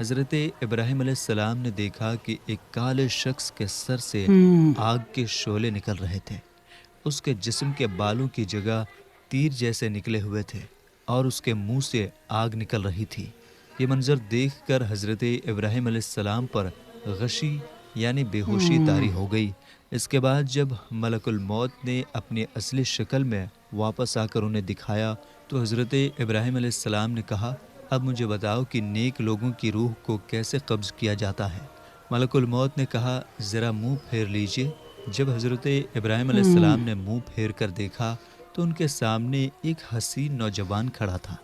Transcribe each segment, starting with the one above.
حضرت ابراہیم علیہ السلام نے دیکھا کہ ایک کالے شخص کے سر سے آگ کے شعلے نکل رہے تھے۔ اس کے جسم کے بالوں کی جگہ تیر جیسے نکلے ہوئے تھے اور اس کے منہ سے آگ نکل رہی تھی۔ یہ منظر دیکھ کر حضرت ابراہیم علیہ السلام پر غشی یعنی بے ہوشی طاری ہو گئی۔ اس کے بعد جب ملک الموت نے اپنی اصلی شکل میں واپس آ کر انہیں دکھایا تو حضرت ابراہیم علیہ السلام نے کہا، اب مجھے بتاؤ کہ نیک لوگوں کی روح کو کیسے قبض کیا جاتا ہے؟ ملک الموت نے کہا، ذرا منہ پھیر لیجئے۔ جب حضرت ابراہیم علیہ السلام نے منہ پھیر کر دیکھا تو ان کے سامنے ایک حسین نوجوان کھڑا تھا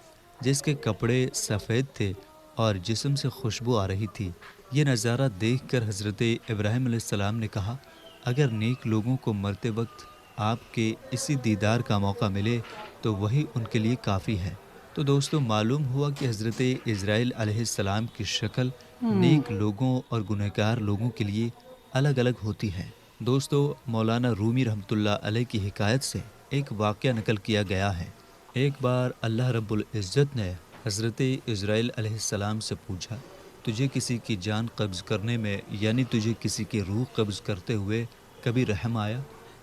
جس کے کپڑے سفید تھے اور جسم سے خوشبو آ رہی تھی۔ یہ نظارہ دیکھ کر حضرت ابراہیم علیہ السلام نے کہا، اگر نیک لوگوں کو مرتے وقت آپ کے اسی دیدار کا موقع ملے تو وہی ان کے لیے کافی ہے۔ تو دوستو، معلوم ہوا کہ حضرت اسرائیل علیہ السلام کی شکل نیک لوگوں اور گنہگار لوگوں کے لیے الگ الگ ہوتی ہے۔ دوستو، مولانا رومی رحمۃ اللہ علیہ کی حکایت سے ایک واقعہ نقل کیا گیا ہے۔ ایک بار اللہ رب العزت نے حضرت اسرائیل علیہ السلام سے پوچھا، تجھے کسی کی جان قبض کرنے میں یعنی تجھے کسی کی روح قبض کرتے ہوئے کبھی رحم آیا؟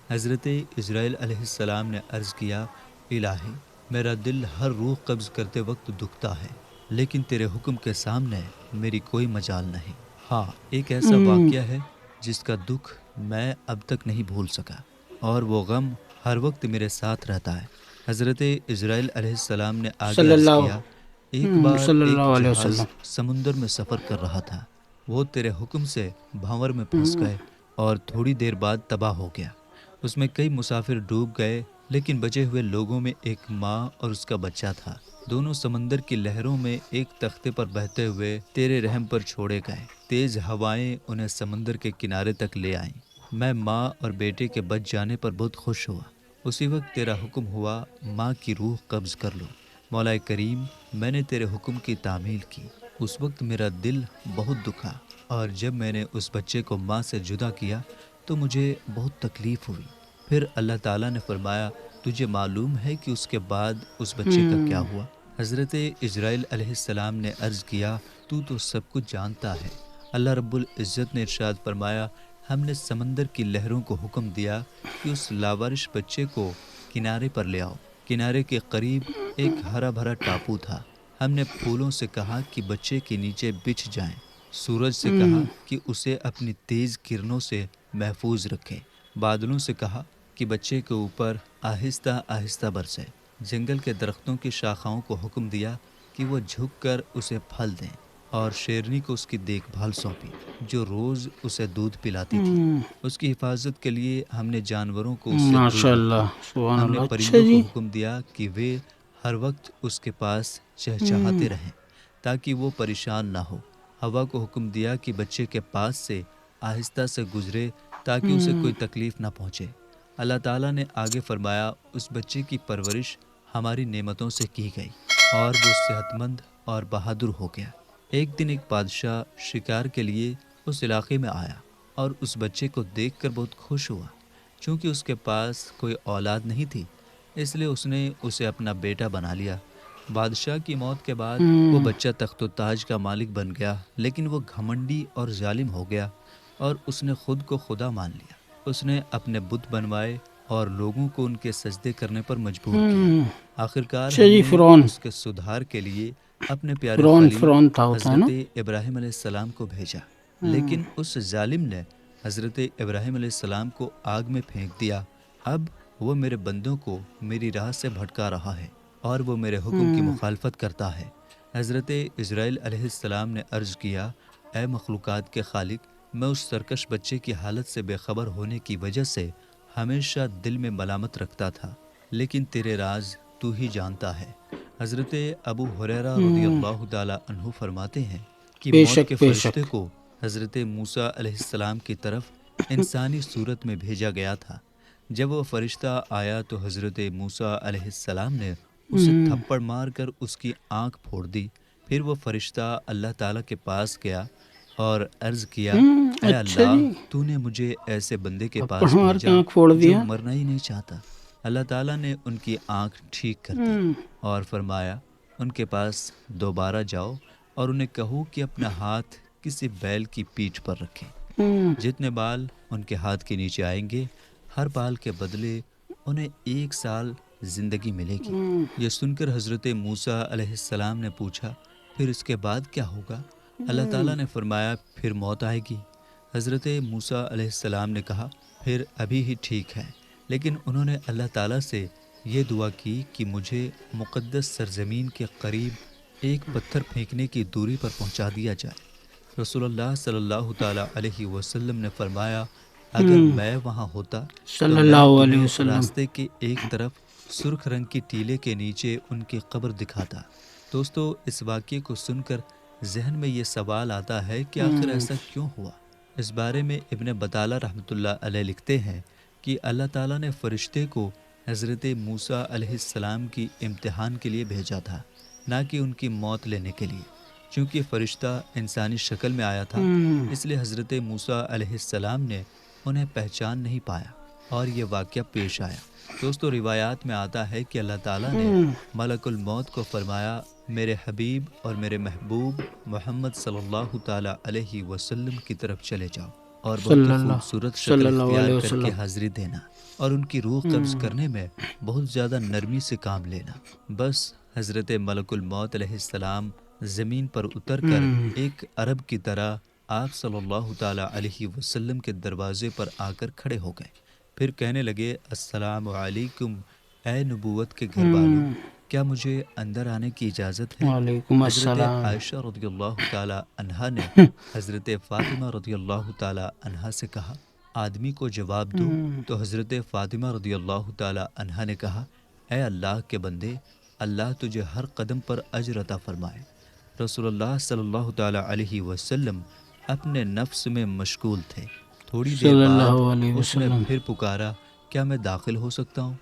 حضرت اسرائیل علیہ السلام نے عرض کیا، الہی، میرا دل ہر روح قبض کرتے وقت دکھتا ہے، لیکن تیرے حکم کے سامنے میری کوئی مجال نہیں۔ ہاں، ایک ایسا واقعہ ہے جس کا دکھ میں اب تک نہیں بھول سکا اور وہ غم ہر وقت میرے ساتھ رہتا ہے۔ حضرت اسرائیل علیہ السلام نے آگے صلی عرض اللہ کیا، ایک بار صلی ایک اللہ علیہ جہاز وسلم۔ سمندر میں سفر کر رہا تھا۔ وہ تیرے حکم سے بھنور میں پھنس گئے اور تھوڑی دیر بعد تباہ ہو گیا۔ اس میں کئی مسافر ڈوب گئے، لیکن بچے ہوئے لوگوں میں ایک ماں اور اس کا بچہ تھا۔ دونوں سمندر کی لہروں میں ایک تختے پر بہتے ہوئے تیرے رحم پر چھوڑے گئے۔ تیز ہوائیں انہیں سمندر کے کنارے تک لے آئیں۔ میں ماں اور بیٹے کے بچ جانے پر بہت خوش ہوا۔ اسی وقت تیرا حکم ہوا، ماں کی روح قبض کر لو۔ مولا کریم، میں نے تیرے حکم کی تعمیل کی۔ اس وقت میرا دل بہت دکھا اور جب میں نے اس بچے کو ماں سے جدا کیا تو مجھے بہت تکلیف ہوئی۔ پھر اللہ تعالیٰ نے فرمایا، تجھے معلوم ہے کہ اس کے بعد اس بچے کا کیا ہوا؟ حضرت اسرائیل علیہ السلام نے عرض کیا، تو سب کچھ جانتا ہے۔ اللہ رب العزت نے ارشاد فرمایا، ہم نے سمندر کی لہروں کو حکم دیا کہ اس لاوارث بچے کو کنارے پر لے آؤ۔ کنارے کے قریب ایک ہرا بھرا ٹاپو تھا۔ ہم نے پھولوں سے کہا کہ بچے کے نیچے بچھ جائیں، سورج سے کہا کہ اسے اپنی تیز کرنوں سے محفوظ رکھے، بادلوں سے کہا کہ بچے کے اوپر آہستہ آہستہ برسے، جنگل کے درختوں کی شاخاؤں کو حکم دیا کہ وہ جھک کر اسے پھل دیں، اور شیرنی کو اس کی دیکھ بھال سونپی جو روز اسے دودھ پلاتی تھی۔ اس کی حفاظت کے لیے ہم نے جانوروں کو اس سے دور ماشاء اللہ، رکھا۔ سبحان ہم نے اللہ۔ اچھا پرندوں جی، کو حکم دیا کہ وہ ہر وقت اس کے پاس چہچہاتے رہیں تاکہ وہ پریشان نہ ہو۔ ہوا کو حکم دیا کہ بچے کے پاس سے آہستہ سے گزرے تاکہ اسے کوئی تکلیف نہ پہنچے۔ اللہ تعالیٰ نے آگے فرمایا، اس بچے کی پرورش ہماری نعمتوں سے کی گئی اور وہ صحت مند اور بہادر ہو گیا۔ ایک دن ایک بادشاہ شکار کے لیے اس علاقے میں آیا اور اس بچے کو دیکھ کر بہت خوش ہوا۔ چونکہ اس کے پاس کوئی اولاد نہیں تھی، اس لیے اس نے اسے اپنا بیٹا بنا لیا۔ بادشاہ کی موت کے بعد وہ بچہ تخت و تاج کا مالک بن گیا، لیکن وہ گھمنڈی اور ظالم ہو گیا اور اس نے خود کو خدا مان لیا۔ اس نے اپنے بت بنوائے اور لوگوں کو ان کے سجدے کرنے پر مجبور کیا۔ آخرکار اچھا جی، ہم نے فرعون اس کے سدھار کے لیے اپنے پیارے فرعون خلیل فرعون تھا، ہوتا ہے نا۔ حضرت ابراہیم علیہ السلام کو بھیجا، لیکن اس ظالم نے حضرت ابراہیم علیہ السلام کو آگ میں پھینک دیا۔ اب وہ میرے بندوں کو میری راہ سے بھٹکا رہا ہے اور وہ میرے حکم کی مخالفت کرتا ہے۔ حضرت اسرائیل علیہ السلام نے عرض کیا، اے مخلوقات کے خالق، میں اس سرکش بچے کی حالت سے بے خبر ہونے کی وجہ سے ہمیشہ دل میں ملامت رکھتا تھا، لیکن تیرے راز تو ہی جانتا ہے۔ حضرت ابو ہریرہ رضی اللہ تعالیٰ عنہ فرماتے ہیں کہ بے موت شک کے بے فرشتے شک۔ کو حضرت موسیٰ علیہ السلام کی طرف انسانی صورت میں بھیجا گیا تھا۔ جب وہ فرشتہ آیا تو حضرت موسیٰ علیہ السلام نے اسے تھپڑ مار کر اس کی آنکھ پھوڑ دی۔ پھر وہ فرشتہ اللہ تعالیٰ کے پاس گیا اور عرض کیا، اے اچھا اللہ، جی، تو نے مجھے ایسے بندے کے تھپڑ پاس مار کے بھیجا آنکھ پھوڑ جو دیا۔ مرنا ہی نہیں چاہتا۔ اللہ تعالیٰ نے ان کی آنکھ ٹھیک کر دی اور فرمایا، ان کے پاس دوبارہ جاؤ اور انہیں کہو کہ اپنا ہاتھ کسی بیل کی پیٹھ پر رکھیں۔ جتنے بال ان کے ہاتھ کے نیچے آئیں گے، ہر بال کے بدلے انہیں 1 سال زندگی ملے گی۔ یہ سن کر حضرت موسیٰ علیہ السلام نے پوچھا، پھر اس کے بعد کیا ہوگا؟ اللہ تعالیٰ نے فرمایا، پھر موت آئے گی۔ حضرت موسیٰ علیہ السلام نے کہا، پھر ابھی ہی ٹھیک ہے، لیکن انہوں نے اللہ تعالیٰ سے یہ دعا کی کہ مجھے مقدس سرزمین کے قریب ایک پتھر پھینکنے کی دوری پر پہنچا دیا جائے۔ رسول اللہ صلی اللہ تعالیٰ علیہ وسلم نے فرمایا، اگر میں وہاں ہوتا صلی تو اللہ میں علیہ تمہیں وسلم۔ راستے کے ایک طرف سرخ رنگ کی ٹیلے کے نیچے ان کی قبر دکھاتا۔ دوستو، اس واقعے کو سن کر ذہن میں یہ سوال آتا ہے کہ آخر ایسا کیوں ہوا؟ اس بارے میں ابن بطالہ رحمۃ اللہ علیہ لکھتے ہیں کہ اللہ تعالیٰ نے فرشتے کو حضرت موسیٰ علیہ السلام کی امتحان کے لیے بھیجا تھا، نہ کہ ان کی موت لینے کے لیے۔ چونکہ فرشتہ انسانی شکل میں آیا تھا، اس لیے حضرت موسیٰ علیہ السلام نے انہیں پہچان نہیں پایا اور یہ واقعہ پیش آیا۔ دوستو، روایات میں آتا ہے کہ اللہ تعالیٰ نے ملک الموت کو فرمایا، میرے حبیب اور میرے محبوب محمد صلی اللہ تعالیٰ علیہ وسلم کی طرف چلے جاؤ اور بہت ہی خوبصورت شکل اختیار کر کے حاضری دینا اور ان کی روح قبض کرنے میں بہت زیادہ نرمی سے کام لینا۔ بس حضرت ملک الموت علیہ السلام زمین پر اتر کر ایک عرب کی طرح آپ صلی اللہ تعالیٰ علیہ وسلم کے دروازے پر آ کر کھڑے ہو گئے۔ پھر کہنے لگے، السلام علیکم اے نبوت کے گھر والوں، کیا مجھے اندر آنے کی اجازت ہے؟ وعلیکم حضرت السلام۔ عائشہ رضی اللہ تعالیٰ عنہا نے حضرت فاطمہ رضی اللہ تعالیٰ عنہا سے کہا، آدمی کو جواب دو۔ تو حضرت فاطمہ رضی اللہ تعالیٰ عنہا نے کہا، اے اللہ کے بندے، اللہ تجھے ہر قدم پر اجر عطا فرمائے۔ رسول اللہ صلی اللہ تعالیٰ علیہ وسلم اپنے نفس میں مشغول تھے۔ تھوڑی دیر صلی اللہ علیہ بعد اس نے وسلم۔ پھر پکارا، کیا میں داخل ہو سکتا ہوں؟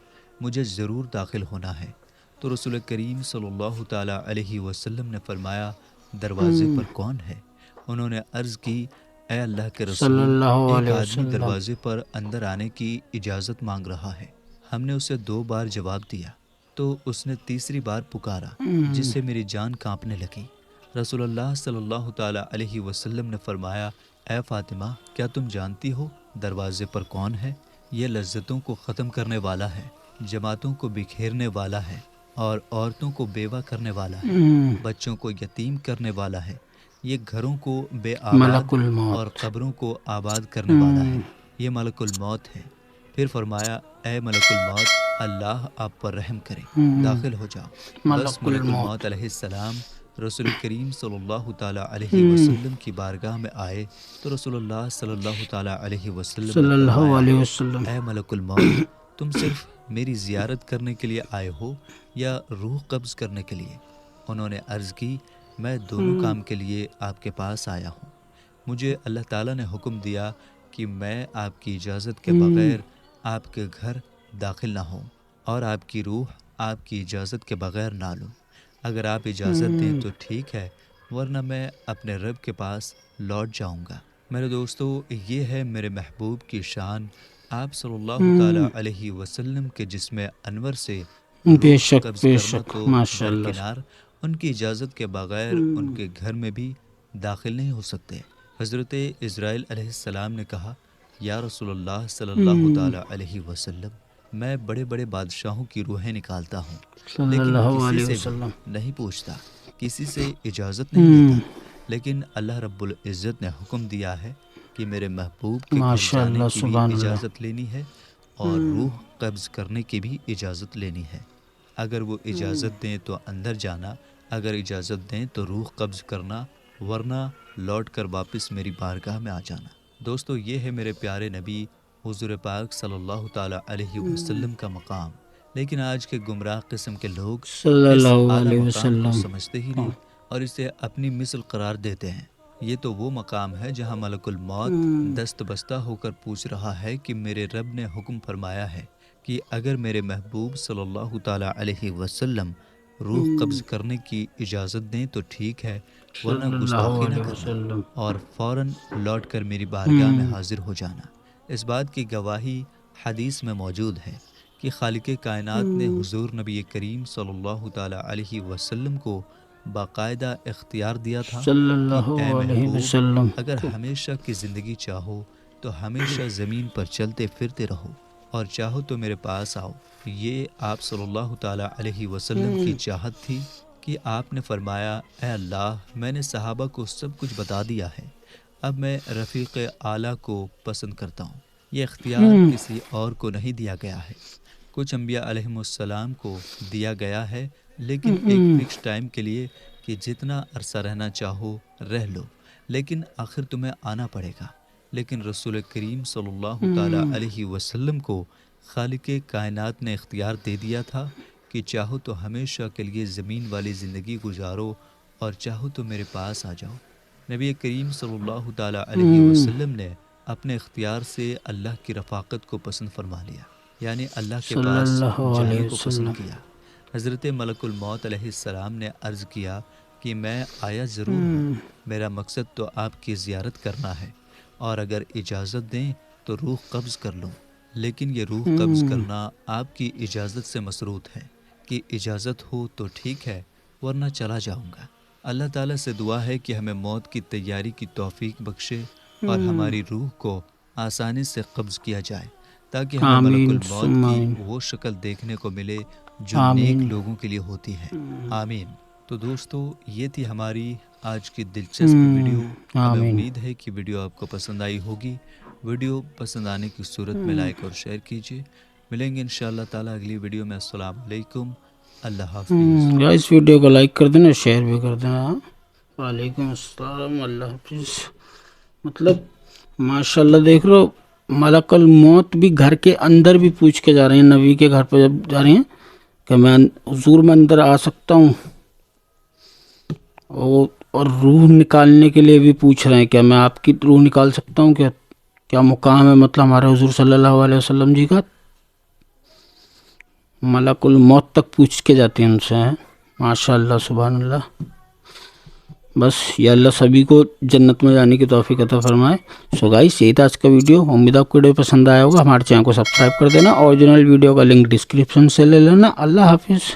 مجھے ضرور داخل ہونا ہے۔ تو رسول کریم صلی اللہ تعالیٰ علیہ وسلم نے فرمایا، دروازے پر کون ہے؟ انہوں نے عرض کی، اے اللہ کے رسول، صلی اللہ ایک علیہ آدمی وسلم۔ دروازے پر اندر آنے کی اجازت مانگ رہا ہے۔ ہم نے اسے 2 بار جواب دیا تو اس نے تیسری بار پکارا، جس سے میری جان کانپنے لگی۔ رسول اللہ صلی اللہ تعالیٰ علیہ وسلم نے فرمایا، اے فاطمہ، کیا تم جانتی ہو دروازے پر کون ہے؟ یہ لذتوں کو ختم کرنے والا ہے، جماعتوں کو بکھیرنے والا ہے اور عورتوں کو بیوہ کرنے والا ہے، بچوں کو یتیم کرنے والا ہے، یہ گھروں کو بے آباد ملک الموت۔ اور قبروں کو آباد کرنے والا ہے، یہ ملک الموت ہے۔ پھر فرمایا، اے ملک الموت، اللہ آپ پر رحم کرے، داخل ہو جاؤ۔ بس ملک الموت علیہ السلام رسول کریم صلی اللہ تعالیٰ علیہ وسلم کی بارگاہ میں آئے تو رسول اللہ صلی اللہ تعالیٰ علیہ وسلم صلی نے اللہ فرمایا، علیہ وسلم۔ اے ملک الموت، تم صرف میری زیارت کرنے کے لیے آئے ہو یا روح قبض کرنے کے لیے؟ انہوں نے عرض کی، میں دونوں کام کے لیے آپ کے پاس آیا ہوں۔ مجھے اللہ تعالیٰ نے حکم دیا کہ میں آپ کی اجازت کے بغیر آپ کے گھر داخل نہ ہوں اور آپ کی روح آپ کی اجازت کے بغیر نہ لوں۔ اگر آپ اجازت دیں تو ٹھیک ہے، ورنہ میں اپنے رب کے پاس لوٹ جاؤں گا۔ میرے دوستو، یہ ہے میرے محبوب کی شان۔ آپ صلی اللہ تعالیٰ علیہ وسلم کے جسم انور سے بے روح شک قبض بے کرنا شک، تو ماشاء اللہ۔ درکنار، ان کی اجازت کے بغیر ان کے گھر میں بھی داخل نہیں ہو سکتے۔ حضرت اسرائیل علیہ السلام نے کہا، یا رسول اللہ صلی اللہ تعالیٰ علیہ وسلم، میں بڑے بڑے بادشاہوں کی روحیں نکالتا ہوں، صلی لیکن اللہ کسی علیہ سے وسلم۔ بھی نہیں پوچھتا، کسی سے اجازت نہیں لیتا، لیکن اللہ رب العزت نے حکم دیا ہے کہ میرے محبوب کے گھر ماشاء جانے اللہ، کی بھی سبحان اللہ۔ اجازت لینی ہے اور روح قبض کرنے کی بھی اجازت لینی ہے۔ اگر وہ اجازت دیں تو اندر جانا، اگر اجازت دیں تو روح قبض کرنا، ورنہ لوٹ کر واپس میری بارگاہ میں آ جانا۔ دوستو، یہ ہے میرے پیارے نبی حضور پاک صلی اللہ تعالیٰ علیہ وسلم کا مقام، لیکن آج کے گمراہ قسم کے لوگ صلی اس اللہ اعلیٰ علیہ مقام کو وسلم۔ سمجھتے ہی نہیں اور اسے اپنی مثل قرار دیتے ہیں۔ یہ تو وہ مقام ہے جہاں ملک الموت دست بستہ ہو کر پوچھ رہا ہے کہ میرے رب نے حکم فرمایا ہے کہ اگر میرے محبوب صلی اللہ تعالیٰ علیہ وسلم روح قبض کرنے کی اجازت دیں تو ٹھیک ہے، ورنہ صلی اللہ گستاخی نہ علیہ کرنا وسلم۔ اور فوراً لوٹ کر میری بارگاہ میں حاضر ہو جانا۔ اس بات کی گواہی حدیث میں موجود ہے کہ خالق کائنات نے حضور نبی کریم صلی اللہ تعالیٰ علیہ وسلم کو باقاعدہ اختیار دیا تھا صلی اللہ کہ اے علیہ محبوب وسلم اگر ہمیشہ کی زندگی چاہو تو ہمیشہ زمین پر چلتے پھرتے رہو اور چاہو تو میرے پاس آؤ۔ یہ آپ صلی اللہ تعالیٰ علیہ وسلم کی چاہت تھی کہ آپ نے فرمایا اے اللہ میں نے صحابہ کو سب کچھ بتا دیا ہے، اب میں رفیق اعلیٰ کو پسند کرتا ہوں۔ یہ اختیار کسی اور کو نہیں دیا گیا ہے، کچھ انبیاء علیہم السلام کو دیا گیا ہے لیکن ایک فکس ٹائم کے لیے کہ جتنا عرصہ رہنا چاہو رہ لو، لیکن آخر تمہیں آنا پڑے گا۔ لیکن رسول کریم صلی اللہ تعالیٰ علیہ وسلم کو خالق کائنات نے اختیار دے دیا تھا کہ چاہو تو ہمیشہ کے لیے زمین والی زندگی گزارو اور چاہو تو میرے پاس آ جاؤ۔ نبی کریم صلی اللہ تعالیٰ علیہ وسلم نے اپنے اختیار سے اللہ کی رفاقت کو پسند فرما لیا، یعنی اللہ کے صلی پاس اللہ جانے علیہ کو وسلم۔ پسند کیا۔ حضرت ملک الموت علیہ السلام نے عرض کیا کہ میں آیا ضرور ہوں، میرا مقصد تو آپ کی زیارت کرنا ہے اور اگر اجازت دیں تو روح قبض کر لوں، لیکن یہ روح قبض کرنا آپ کی اجازت سے مشروط ہے کہ اجازت ہو تو ٹھیک ہے ورنہ چلا جاؤں گا۔ اللہ تعالیٰ سے دعا ہے کہ ہمیں موت کی تیاری کی توفیق بخشے اور ہماری روح کو آسانی سے قبض کیا جائے تاکہ ہمیں ملک آمین الموت ثم کی آمین۔ وہ شکل دیکھنے کو ملے جو آمین۔ نیک لوگوں کے لیے ہوتی ہے۔ آمین۔ تو دوستو یہ تھی ہماری آج کی دلچسپ ویڈیو۔ ہمیں آمین۔ امید ہے کہ ویڈیو آپ کو پسند آئی ہوگی۔ ویڈیو پسند آنے کی صورت میں لائک اور شیئر کیجیے۔ ملیں گے انشاءاللہ تعالیٰ اگلی ویڈیو میں۔ السلام علیکم، اللہ حافظ۔ اس ویڈیو کو لائک کر دینا، شیئر بھی کر دینا۔ وعلیکم السلام، اللہ حافظ۔ مطلب ماشاءاللہ دیکھ لو، ملک الموت بھی گھر کے اندر بھی پوچھ کے جا رہے ہیں، نبی کے گھر پہ جب جا رہے ہیں کہ میں حضور میں اندر آ سکتا ہوں، اور روح نکالنے کے لیے بھی پوچھ رہے ہیں کہ میں آپ کی روح نکال سکتا ہوں، کیا مقام ہے مطلب ہمارے حضور صلی اللہ علیہ وسلم جی کا۔ ملک الموت تک پوچھ کے جاتے ہیں ان سے، ماشاءاللہ سبحان اللہ۔ بس یا اللہ سبھی کو جنت میں جانے کی توفیق عطا فرمائے۔ سو گائس یہی تھا آج کا ویڈیو، امید آپ کو ویڈیو پسند آیا ہوگا۔ ہمارے چینل کو سبسکرائب کر دینا، اوریجنل ویڈیو کا لنک ڈسکرپشن سے لے لینا۔ اللہ حافظ۔